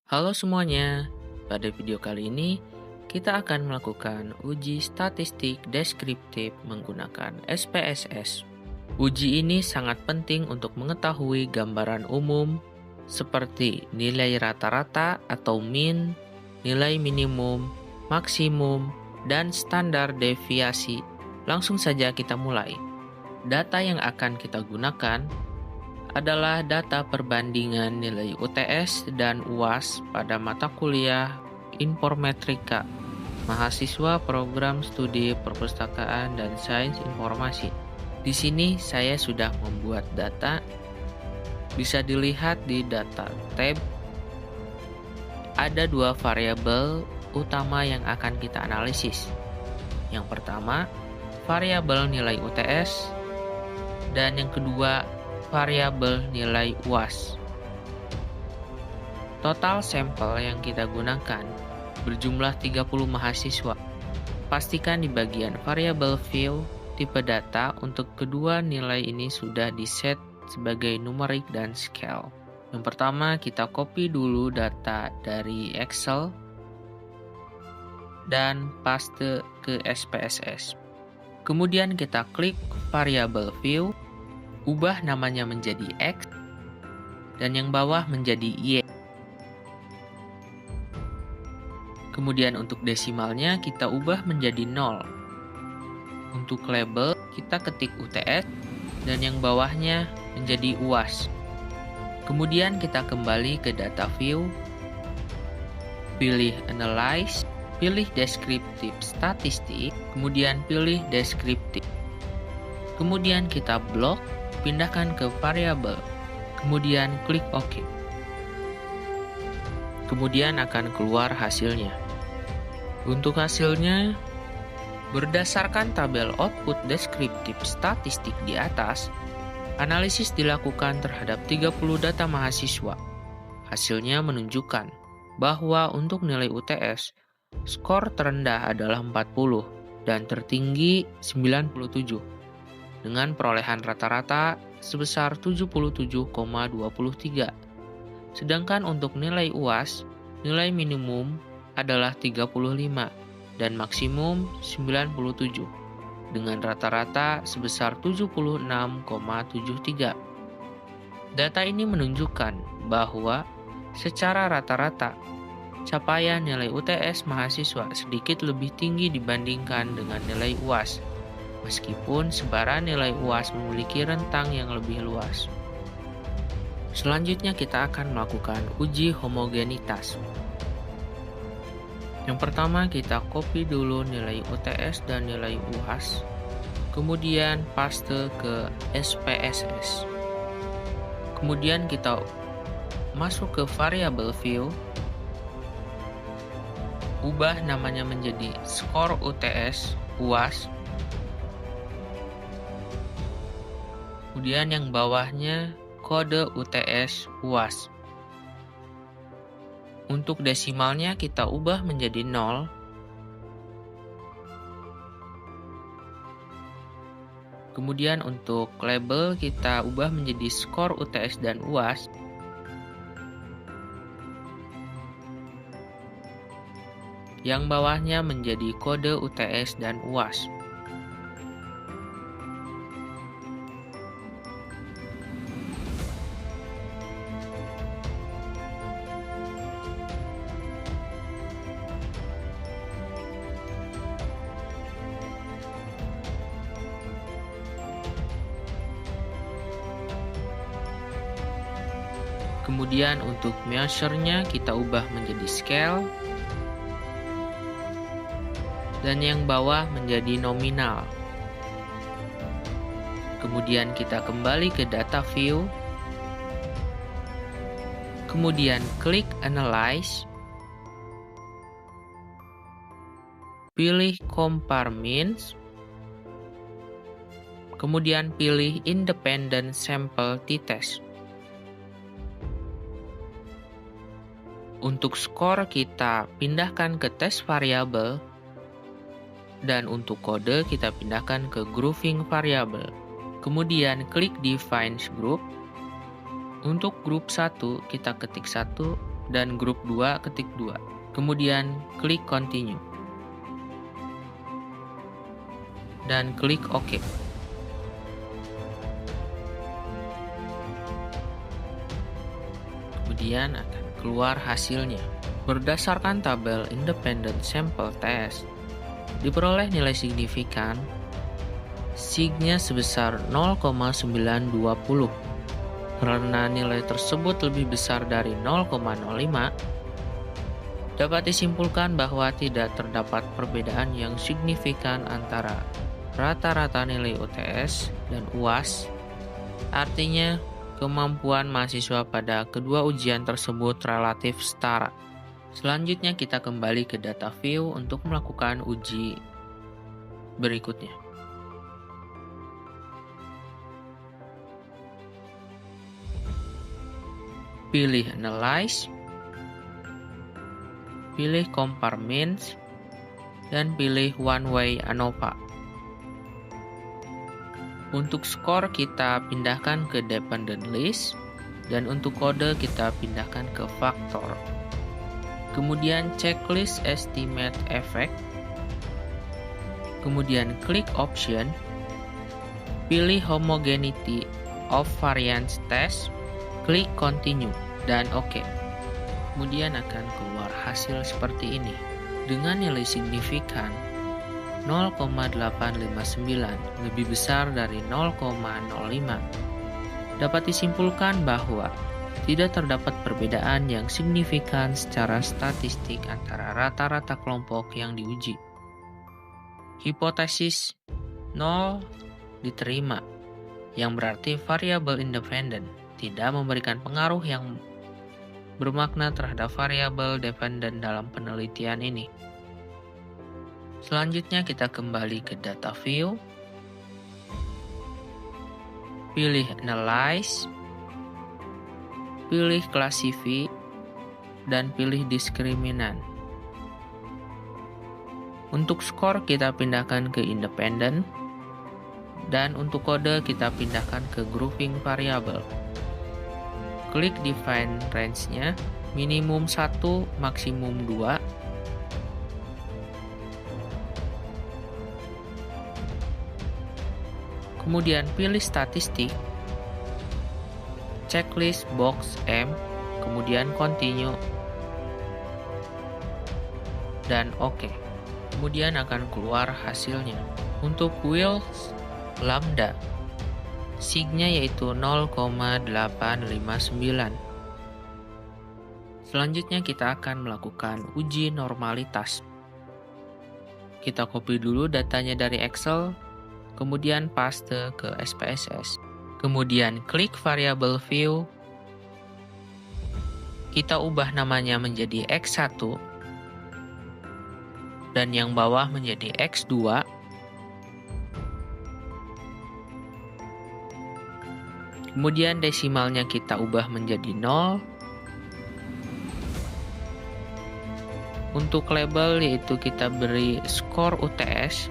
Halo semuanya, pada video kali ini kita akan melakukan uji statistik deskriptif menggunakan SPSS. Uji ini sangat penting untuk mengetahui gambaran umum seperti nilai rata-rata atau mean, nilai minimum, maksimum, dan standar deviasi. Langsung saja kita mulai. Data yang akan kita gunakan adalah data perbandingan nilai UTS dan UAS pada mata kuliah Informetrika, mahasiswa program studi perpustakaan dan sains informasi. Di sini saya sudah membuat data, bisa dilihat di data tab. Ada dua variabel utama yang akan kita analisis. Yang pertama, variabel nilai UTS, dan yang kedua, variabel nilai UAS. Total sampel yang kita gunakan berjumlah 30 mahasiswa. Pastikan di bagian variabel fill tipe data untuk kedua nilai ini sudah diset sebagai numerik dan scale. Yang pertama, kita copy dulu data dari Excel dan paste ke SPSS. Kemudian kita klik variabel view, ubah namanya menjadi X, dan yang bawah menjadi Y. Kemudian untuk desimalnya kita ubah menjadi 0. Untuk label kita ketik UTS, dan yang bawahnya menjadi UAS. Kemudian kita kembali ke data view, pilih Analyze, pilih Descriptive Statistik, kemudian pilih Descriptive. Kemudian kita blok, pindahkan ke variabel, kemudian klik OK. Kemudian akan keluar hasilnya. Untuk hasilnya, berdasarkan tabel output deskriptif statistik di atas, analisis dilakukan terhadap 30 data mahasiswa. Hasilnya menunjukkan bahwa untuk nilai UTS, skor terendah adalah 40 dan tertinggi 97. Dengan perolehan rata-rata sebesar 77,23. Sedangkan untuk nilai UAS, nilai minimum adalah 35 dan maksimum 97 dengan rata-rata sebesar 76,73. Data ini menunjukkan bahwa secara rata-rata capaian nilai UTS mahasiswa sedikit lebih tinggi dibandingkan dengan nilai UAS. Meskipun sebaran nilai UAS memiliki rentang yang lebih luas. Selanjutnya kita akan melakukan uji homogenitas. Yang pertama kita copy dulu nilai UTS dan nilai UAS, kemudian paste ke SPSS. Kemudian kita masuk ke variabel view, ubah namanya menjadi skor UTS UAS. Kemudian yang bawahnya kode UTS UAS. Untuk desimalnya kita ubah menjadi 0. Kemudian untuk label kita ubah menjadi skor UTS dan UAS. Yang bawahnya menjadi kode UTS dan UAS. Kemudian untuk measure-nya kita ubah menjadi scale, dan yang bawah menjadi nominal. Kemudian kita kembali ke data view, kemudian klik Analyze, pilih Compare Means, kemudian pilih Independent Sample T-Test. Untuk skor kita pindahkan ke tes variabel, dan untuk kode kita pindahkan ke grouping variabel. Kemudian klik Define Group. Untuk grup 1 kita ketik 1, dan grup 2 ketik 2. Kemudian klik continue. Dan klik OK. Kemudian akan keluar hasilnya. Berdasarkan tabel Independent Sample Test, diperoleh nilai signifikan sig-nya sebesar 0,920. Karena nilai tersebut lebih besar dari 0,05, dapat disimpulkan bahwa tidak terdapat perbedaan yang signifikan antara rata-rata nilai UTS dan UAS. Artinya, kemampuan mahasiswa pada kedua ujian tersebut relatif setara. Selanjutnya kita kembali ke data view untuk melakukan uji berikutnya. Pilih Analyze, pilih Compare Means, dan pilih One Way ANOVA. Untuk skor kita pindahkan ke Dependent List, dan untuk kode kita pindahkan ke Faktor. Kemudian checklist Estimate Effect, kemudian klik Option, pilih Homogeneity of Variance Test, klik Continue, dan OK. Kemudian akan keluar hasil seperti ini, dengan nilai signifikan 0,859, lebih besar dari 0,05. Dapat disimpulkan bahwa tidak terdapat perbedaan yang signifikan secara statistik antara rata-rata kelompok yang diuji. Hipotesis 0 diterima, yang berarti variabel independen tidak memberikan pengaruh yang bermakna terhadap variabel dependen dalam penelitian ini. Selanjutnya kita kembali ke data view, pilih Analyze, pilih Classify, dan pilih Diskriminan. Untuk skor kita pindahkan ke Independent, dan untuk kode kita pindahkan ke Grouping Variable. Klik Define Range-nya, minimum 1, maksimum 2. Kemudian pilih Statistik, checklist box M, kemudian Continue, dan OK. Kemudian akan keluar hasilnya. Untuk Wilks Lambda, sig-nya yaitu 0,859. Selanjutnya kita akan melakukan uji normalitas. Kita copy dulu datanya dari Excel, kemudian paste ke SPSS. Kemudian klik variable view, kita ubah namanya menjadi X1, dan yang bawah menjadi X2. Kemudian desimalnya kita ubah menjadi 0. Untuk label yaitu kita beri skor UTS,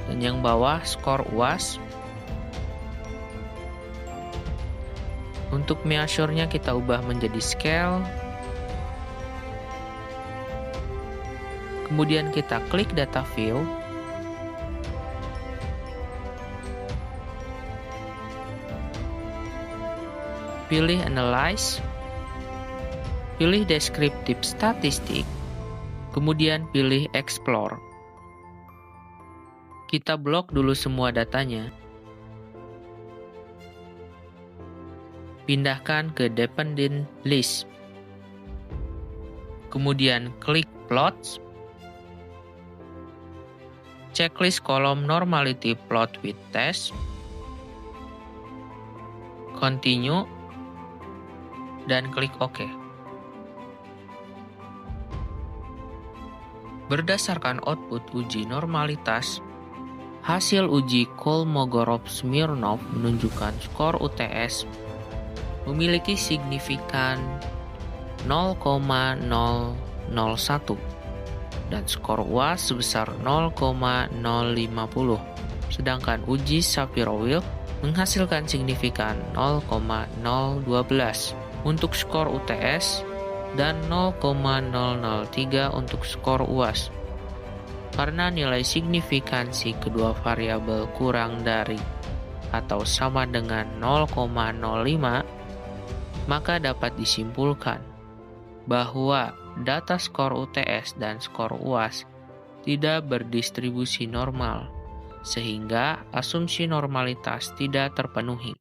dan yang bawah skor UAS. Untuk measure-nya kita ubah menjadi scale. Kemudian kita klik data view. Pilih Analyze. Pilih Descriptive Statistic. Kemudian pilih Explore. Kita blok dulu semua datanya. Pindahkan ke Dependent List. Kemudian klik Plots. Checklist kolom Normality Plot with Test. Continue. Dan klik OK. Berdasarkan output uji normalitas, hasil uji Kolmogorov-Smirnov menunjukkan skor UTS memiliki signifikan 0,001 dan skor UAS sebesar 0,050. Sedangkan uji Shapiro-Wilk menghasilkan signifikan 0,012 untuk skor UTS dan 0,003 untuk skor UAS. Karena nilai signifikansi kedua variabel kurang dari atau sama dengan 0,05, maka dapat disimpulkan bahwa data skor UTS dan skor UAS tidak berdistribusi normal, sehingga asumsi normalitas tidak terpenuhi.